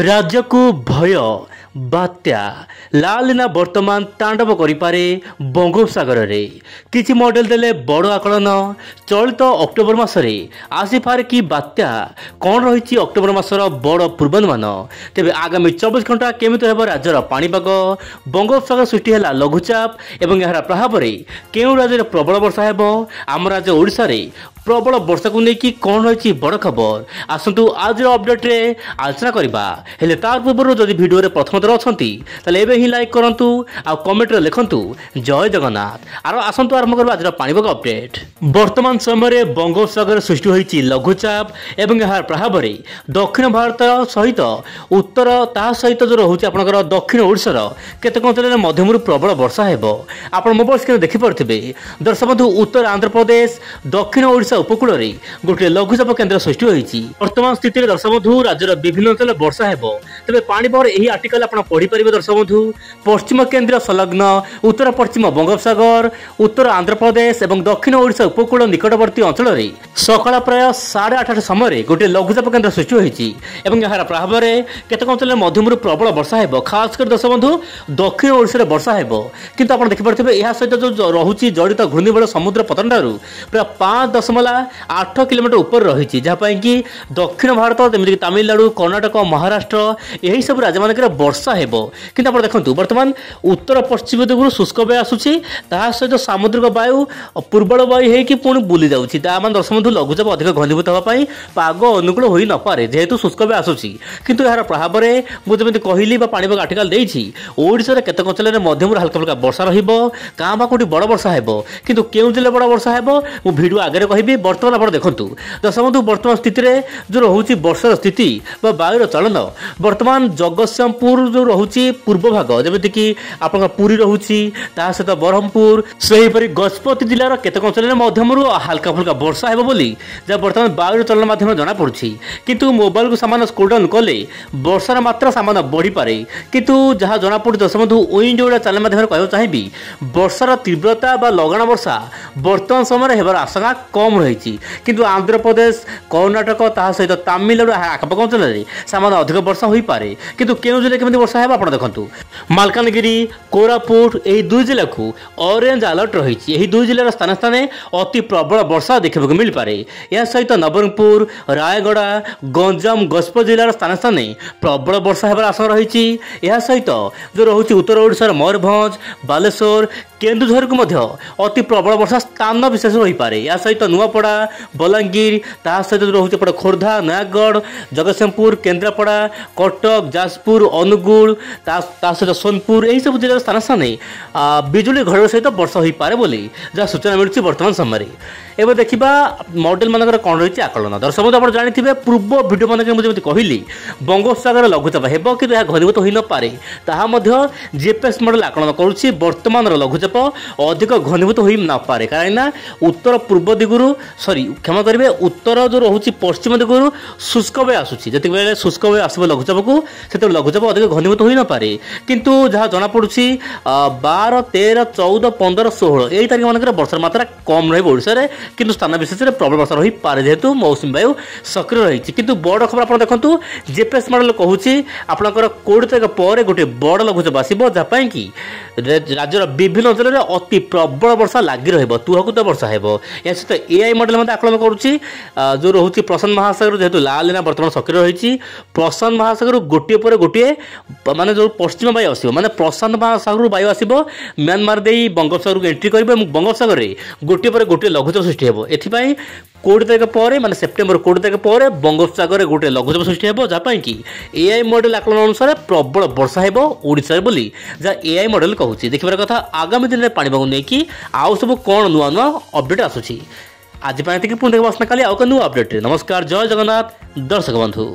राज्य को भय बात्या लालिना वर्तमान तांडव करिपारे बंगोपसागर रे किछि मॉडल देले बड़ आकलन चलित अक्टोबर मासरे आसीफार कि बात्या कौन रही अक्टोबर मासर बड़ पूर्वानुमान तेज आगामी 24 घंटा केमिति हेब राज्यर पाणीपाग बंगोपसागर सृष्टि है लघुचाप एवं यार प्रभाव में केउं राज्य प्रबल वर्षा हेब आम राज्य ओडिशा रे प्रबल वर्षा को लेकिन कौन रही बड़ खबर आसतु आज अपडेट रे आलोचना करबा हेले तार पूर्व जदि वीडियो रे प्रथम थर अछंती तले एबे ही लाइक करंतु आ कमेंट रे लिखंतु जय जगन्नाथ आरो आसंतु आरंभ करबा आज पाणीपाग अपडेट। वर्तमान समय रे बंगोपसागर सृष्टि होईची लघुचाप एवं यार प्रभाव में दक्षिण भारत सहित उत्तर ता सहित जो रहुची आपनकर दक्षिण ओडिसा रो केते अंचल मध्यमरु प्रबल वर्षा हेबो आपण मोबाइल स्क्रीन देखि परथिबे। दर्शक बंधु उत्तर आंध्र प्रदेश दक्षिण ओडिशा उपकूल में गोटे लघुचाप केन्द्र सृष्टि होईची। वर्तमान स्थिति में दर्शक बंधु राज्यर विभिन्न अंचल वर्षा हेबो तेज पाणीपाग यही आर्टिकल आप पढ़ी पारे। दर्शक बंधु पश्चिम केन्द्र संलग्न उत्तर पश्चिम बंगोपसागर उत्तर आंध्र प्रदेश और दक्षिण ओडिशा उपकूल निकटवर्ती अंचल में सकाळ प्राय 8:30 समय गोटे लघुचाप केन्द्र सृष्टि होईची एवं यार प्रभाव में केतक अंचल मध्यमरु प्रबल वर्षा हेबो खास कर दर्शक बंधु दक्षिण ओडिशा रे वर्षा हेबो किंतु आपण देखि परथिबे एहा सहित जो रहुची जड़ित घूर्णिबल समुद्र पतनठारु प्राय 5.8 किलोमीटर ऊपर रही जहाँपाई कि दक्षिण भारत जमीक तमिलनाडु कर्णाटक महाराष्ट्र यही सब राज्य मानक वर्षा हेब कि देखो बर्तमान उत्तर पश्चिम दिगु शुष्क वायु आसूसी सहित सामुद्रिक वायु पूर्वल वायु होगी पुणी बुली जाऊँगी दर्शक बंधु लघुचाप अधिक घनीभूत होगापी पाग अनुकूल हो नपे जेहेतु शुष्क वायु आसूसी किंतु यार प्रभाव में मुझे कहली पाणीपाग आर्टिकल देती ओडिशा केतक अंचल मध्यम हल्का फुल्का वर्षा रहा कौटी बड़ वर्षा हेब किंतु केउं जिले बड़ वर्षा हेब मु वीडियो आगे कहि बर्तमान आप देखु दर्शक बंधु वर्तमान स्थिति जो रोचे वर्षार स्थिति वायुर चलन बर्तमान जगतसिंहपुर जो रोचे पूर्व भाग जमीक आप पुरी रोचे सहित ब्रह्मपुर से गजपति जिलार केतक अंचल मध्यम हल्का फुल्का वर्षा हेब बोली जहाँ बर्तमान वायुर चलन माध्यम जना पड़ी किंतु मोबाइल को सामान स्क्रोल डाउन कले वर्षार मात्रा सामान बढ़ी पारे किंतु जहाँ जना पड़ी दर्शक बंधु विंड जोड़ा चैनल माध्यम कहना चाहिए वर्षार तीव्रता व लगाण वर्षा बर्तमान समय हेबार आशंका कम रही किंतु आंध्र प्रदेश कर्णाटक सहित तमिलनाडु आखपाख अंचल में सामान्य अधिक वर्षा हो पारे किंतु केउं जिले केमिति वर्षा हेबा आपण देखंतु मालकानगिरी कोरापुट एही दुई जिला को ऑरेंज अलर्ट रही एही दुई जिलार स्थान स्थान अति प्रबल वर्षा देखा मिल पारे या सहित नवरंगपुर रायगड़ा गंजाम गजपत जिलार स्थान स्थान प्रबल वर्षा हेबार आशंका रही या सहित जो रोचे उत्तर ओडिशार मयूरभंज बालेश्वर केन्दुझर को मध्य अति प्रबल वर्षा स्थान विशेष रही पारे या सहित नुआपड़ा बलांगीर सहित रोचे पड़े खोर्धा नयागढ़ जगतसिंहपुर केन्द्रापड़ा कटक जाजपुर अनुगुल सहित सोनपुर यही सब जिलार स्थान स्थान बिजुली घड़घड़ी सहित वर्षा हो पारे बोली जहाँ सूचना मिलूँ वर्तमान समय एवं देखा मॉडल मानक कौन रही आकलन दर्शक बंधु आप जानते पूर्व भिडियो मानक मुझे कहली बंगोपसागर लघुचाप हेब कि घनीभूत हो न पारे जीपीएस मॉडल आकलन करुच्ची वर्तमान लघुचाप अधिक घनीभूत हो न पारे कहीं उत्तर पूर्व दिगुरु सॉरी क्षमा करेंगे उत्तर जो रोचे पश्चिम दिगुरु शुष्क वायु आसूसी जिते बेले शुष्क वायु आसो लघुचाप को से लघुचाप अधिक घनीभूत हो न पारे किंतु जहाँ जना पड़ी 12, 13, 14, 15, 16 यही तारीख मानक वर्षार मात्रा कम रही किंतु स्थान विशेष में प्रबल वर्षा रही पारे जेहेतु मौसुमी वायु सक्रिय रही किंतु बड़ खबर आप देखो जीपीएस मॉडल कहूँ आपंकर 20 तारीख पर गोटे बड़ लघुचाप आसो जहाँपाई कि राज्यर विभिन्न अंचल में अति प्रबल वर्षा लगी रुहकुत वर्षा हेब या सहित एआई मॉडल आकलन करुच्ची जो रोचे प्रशांत महासागर जेहेतु लालिना बर्तमान सक्रिय रही प्रशांत महासागर गोटे पर गोटे माने जो पश्चिम वायु आसो माने प्रशांत महासागर वायु आसो म्यांमार दे बंगोपसागर को एंट्री करेंगे बंगोपसागर में गोटे पर गोटे लघुचाप सृष्टि हेब एथिपाई 20 तारीख पर माने सेप्टेम्बर 20 तारीख पर बंगोपसागर में गोटे लघुचाप सृष्टि हेब जहाँपाई कि एआई मॉडल आकलन अनुसार प्रबल वर्षा हेब ओडिशा बोली जहाँ एआई मॉडल कहूँ देखिबार कथा आगामी दिन में पाणीपाग नहीं आउ सब कौन नुआ नुआ अपडेट आसूची आज पुणी देखा बसना काली आउ नुआ अपडेट। नमस्कार जय जगन्नाथ दर्शक बंधु।